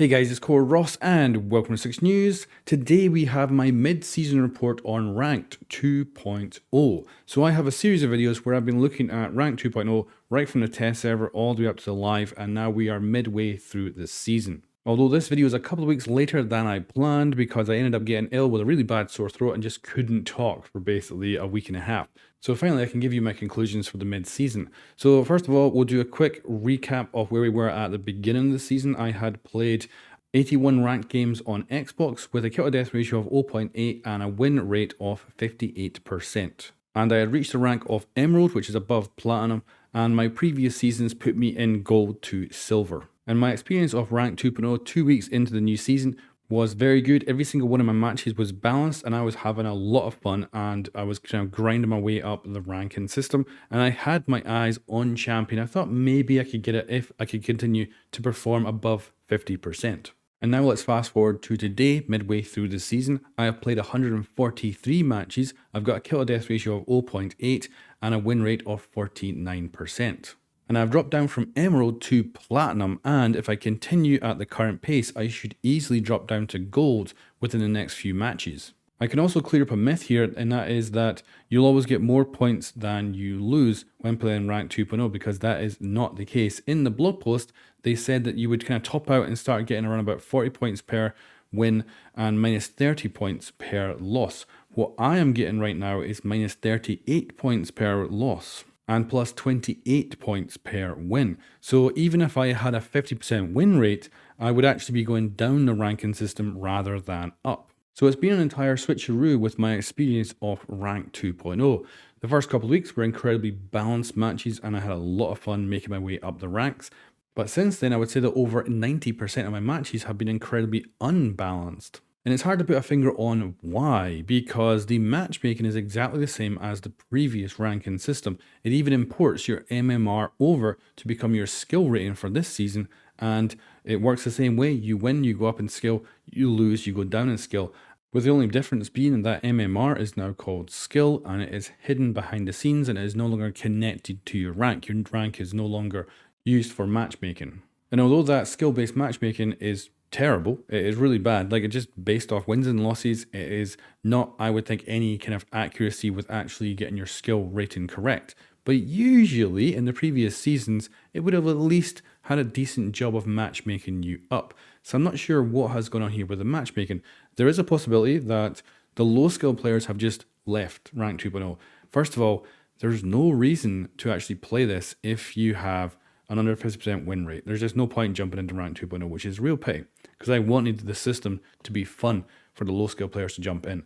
Hey guys, it's Core Ross and welcome to 6 News. Today we have my mid-season report on Ranked 2.0. So I have a series of videos where I've been looking at Ranked 2.0 right from the test server all the way up to the live, and now we are midway through the season. Although this video is a couple of weeks later than I planned because I ended up getting ill with a really bad sore throat and just couldn't talk for basically a week and a half. So finally I can give you my conclusions for the mid-season. So first of all, we'll do a quick recap of where we were at the beginning of the season. I had played 81 ranked games on Xbox with a kill to death ratio of 0.8 and a win rate of 58%. And I had reached the rank of Emerald, which is above Platinum, and my previous seasons put me in Gold to Silver. And my experience of Rank 2.0 2 weeks into the new season was very good. Every single one of my matches was balanced and I was having a lot of fun, and I was kind of grinding my way up the ranking system, and I had my eyes on Champion. I thought maybe I could get it if I could continue to perform above 50%. And now let's fast forward to today, midway through the season. I have played 143 matches, I've got a kill to death ratio of 0.8 and a win rate of 49%. And I've dropped down from Emerald to Platinum, and if I continue at the current pace, I should easily drop down to Gold within the next few matches. I can also clear up a myth here, and that is that you'll always get more points than you lose when playing Rank 2.0, because that is not the case. In the blog post, they said that you would kind of top out and start getting around about 40 points per win and minus 30 points per loss. What I am getting right now is minus 38 points per loss and plus 28 points per win. So even if I had a 50% win rate, I would actually be going down the ranking system rather than up. So it's been an entire switcheroo with my experience of Rank 2.0. The first couple of weeks were incredibly balanced matches and I had a lot of fun making my way up the ranks. But since then, I would say that over 90% of my matches have been incredibly unbalanced. And it's hard to put a finger on why, because the matchmaking is exactly the same as the previous ranking system. It even imports your MMR over to become your skill rating for this season, and it works the same way. You win, you go up in skill; you lose, you go down in skill. With the only difference being that MMR is now called skill, and it is hidden behind the scenes, and it is no longer connected to your rank. Your rank is no longer used for matchmaking. And although that skill-based matchmaking is terrible, it is really bad. Like, it just based off wins and losses. It is not, I would think, any kind of accuracy with actually getting your skill rating correct. But usually in the previous seasons, it would have at least had a decent job of matchmaking you up. So I'm not sure what has gone on here with the matchmaking. There is a possibility that the low skill players have just left Rank 2.0. First of all, there's no reason to actually play this if you have an under 50% win rate. There's just no point jumping into Rank 2.0, which is real pay, because I wanted the system to be fun for the low skill players to jump in.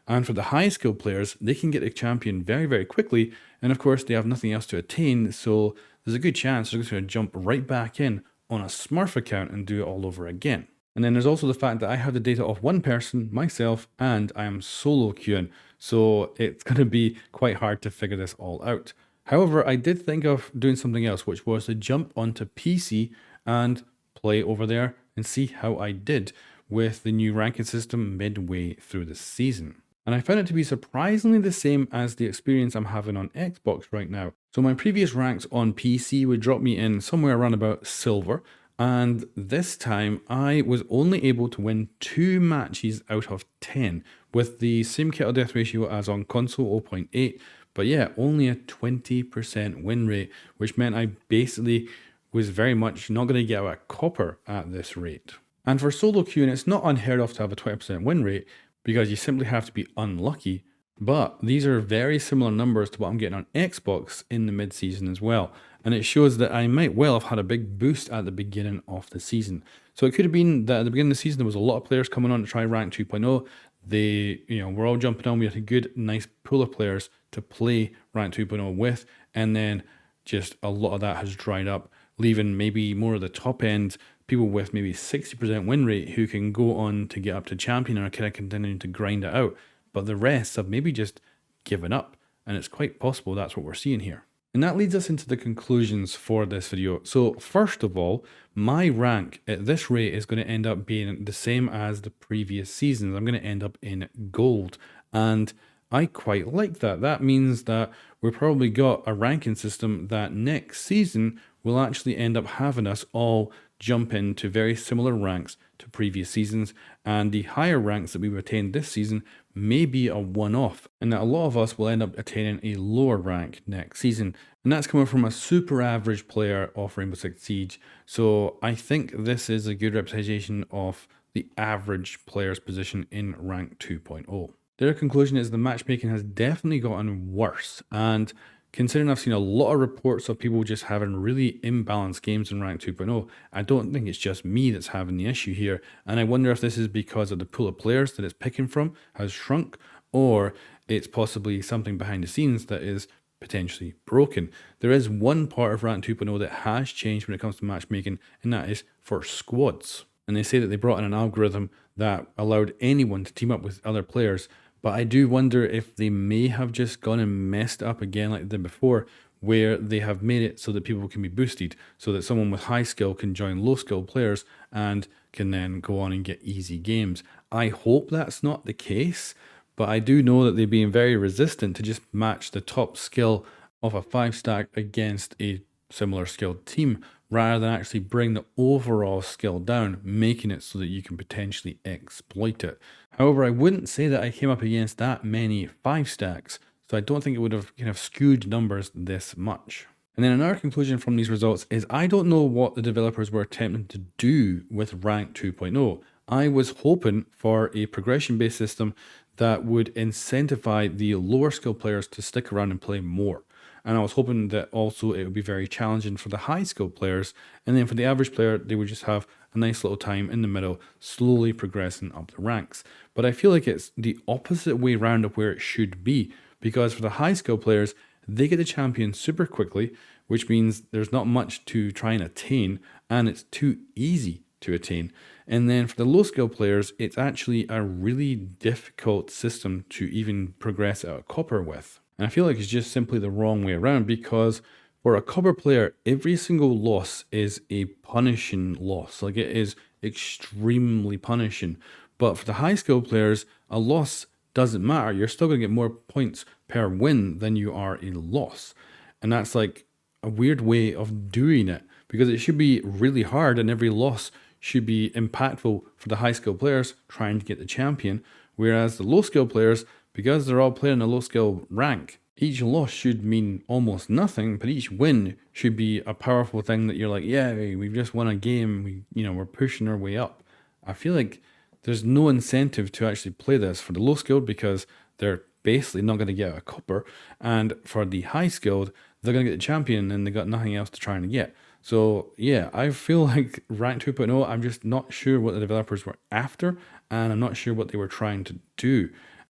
And for the high skill players, they can get a champion very, very quickly, and of course they have nothing else to attain, so there's a good chance they're just going to jump right back in on a Smurf account and do it all over again. And then there's also the fact that I have the data of one person, myself, and I am solo queuing, so it's going to be quite hard to figure this all out. However, I did think of doing something else, which was to jump onto PC and play over there and see how I did with the new ranking system midway through the season. And I found it to be surprisingly the same as the experience I'm having on Xbox right now. So my previous ranks on PC would drop me in somewhere around about silver, and this time I was only able to win 2 matches out of 10 with the same kill to death ratio as on console, 0.8. But yeah, only a 20% win rate, which meant I basically was very much not going to get out a copper at this rate. And for solo queuing, it's not unheard of to have a 20% win rate, because you simply have to be unlucky. But these are very similar numbers to what I'm getting on Xbox in the mid-season as well. And it shows that I might well have had a big boost at the beginning of the season. So it could have been that at the beginning of the season, there was a lot of players coming on to try Rank 2.0. They, were all jumping on. We had a good, nice pool of players to play Rank 2.0 with. And then just a lot of that has dried up, leaving maybe more of the top end people with maybe 60% win rate who can go on to get up to champion and are kind of continuing to grind it out. But the rest have maybe just given up. And it's quite possible that's what we're seeing here. And that leads us into the conclusions for this video. So first of all, my rank at this rate is going to end up being the same as the previous seasons. I'm going to end up in gold. And I quite like that. That means that we've probably got a ranking system that next season will actually end up having us all jump into very similar ranks to previous seasons, and the higher ranks that we've attained this season may be a one-off, and that a lot of us will end up attaining a lower rank next season. And that's coming from a super average player of Rainbow Six Siege. So I think this is a good representation of the average player's position in rank 2.0. Their conclusion is the matchmaking has definitely gotten worse, and considering I've seen a lot of reports of people just having really imbalanced games in rank 2.0, I don't think it's just me that's having the issue here, and I wonder if this is because of the pool of players that it's picking from has shrunk, or it's possibly something behind the scenes that is potentially broken. There is one part of rank 2.0 that has changed when it comes to matchmaking, and that is for squads. And they say that they brought in an algorithm that allowed anyone to team up with other players. But I do wonder if they may have just gone and messed up again like they did before, where they have made it so that people can be boosted, so that someone with high skill can join low skill players and can then go on and get easy games. I hope that's not the case, but I do know that they've been very resistant to just match the top skill of a 5-stack against a similar skilled team, rather than actually bring the overall skill down, making it so that you can potentially exploit it. However, I wouldn't say that I came up against that many 5-stacks, so I don't think it would have kind of skewed numbers this much. And then another conclusion from these results is I don't know what the developers were attempting to do with rank 2.0. I was hoping for a progression-based system that would incentivize the lower skill players to stick around and play more. And I was hoping that also it would be very challenging for the high skill players. And then for the average player, they would just have a nice little time in the middle, slowly progressing up the ranks. But I feel like it's the opposite way around of where it should be. Because for the high skill players, they get the champion super quickly, which means there's not much to try and attain, and it's too easy to attain. And then for the low skill players, it's actually a really difficult system to even progress out of copper with. And I feel like it's just simply the wrong way around, because for a copper player, every single loss is a punishing loss. Like, it is extremely punishing. But for the high skill players, a loss doesn't matter. You're still going to get more points per win than you are a loss. And that's like a weird way of doing it, because it should be really hard and every loss should be impactful for the high skill players trying to get the champion. Whereas the low skill players, because they're all playing a low skill rank, each loss should mean almost nothing, but each win should be a powerful thing that you're like, yeah, we've just won a game, we're pushing our way up. I feel like there's no incentive to actually play this for the low skilled, because they're basically not going to get a copper, and for the high skilled, they're going to get the champion and they got nothing else to try and get. So yeah, I feel like rank 2.0, I'm just not sure what the developers were after, and I'm not sure what they were trying to do.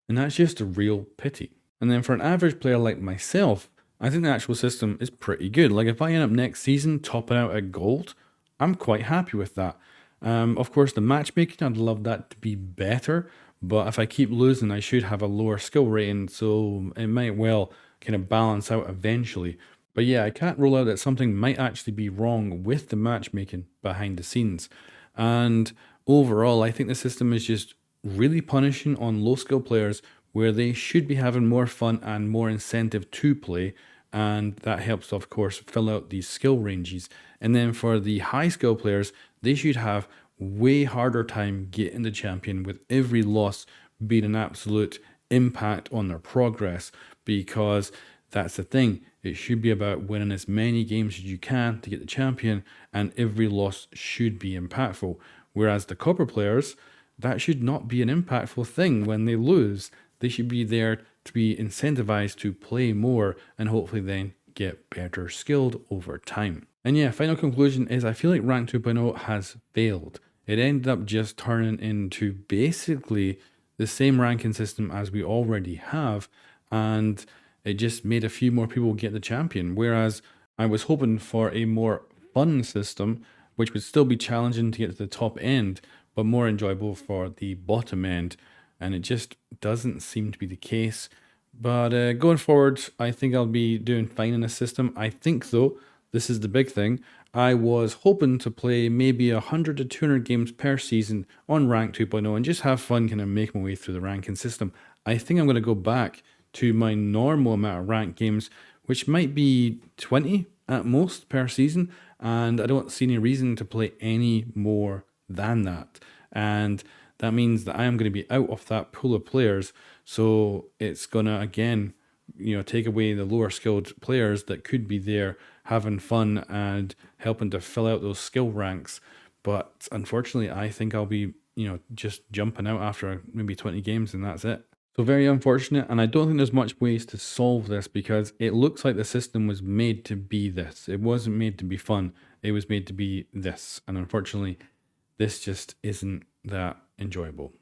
And that's just a real pity. And then for an average player like myself, I think the actual system is pretty good. Like, if I end up next season topping out at gold, I'm quite happy with that. Of course, the matchmaking, I'd love that to be better, but if I keep losing, I should have a lower skill rating, so it might well kind of balance out eventually. But yeah, I can't rule out that something might actually be wrong with the matchmaking behind the scenes. And overall, I think the system is just really punishing on low skill players, where they should be having more fun and more incentive to play, and that helps, of course, fill out these skill ranges. And then for the high skill players, they should have way harder time getting the champion, with every loss being an absolute impact on their progress, because that's the thing. It should be about winning as many games as you can to get the champion, and every loss should be impactful. Whereas the copper players, that should not be an impactful thing when they lose. They should be there to be incentivized to play more and hopefully then get better skilled over time. And yeah, final conclusion is I feel like rank 2.0 has failed. It ended up just turning into basically the same ranking system as we already have, and it just made a few more people get the champion. Whereas I was hoping for a more fun system, which would still be challenging to get to the top end, but more enjoyable for the bottom end. And it just doesn't seem to be the case. But going forward, I think I'll be doing fine in the system. I think, though, this is the big thing. I was hoping to play maybe 100 to 200 games per season on rank 2.0 and just have fun, kind of make my way through the ranking system. I think I'm going to go back to my normal amount of ranked games, which might be 20 at most per season. and I don't see any reason to play any more than that. And that means that I am going to be out of that pool of players. So it's going to, again, take away the lower skilled players that could be there having fun and helping to fill out those skill ranks. But unfortunately, I think I'll be, just jumping out after maybe 20 games and that's it. So very unfortunate, and I don't think there's much ways to solve this because it looks like the system was made to be this. It wasn't made to be fun. It was made to be this. And unfortunately, this just isn't that enjoyable.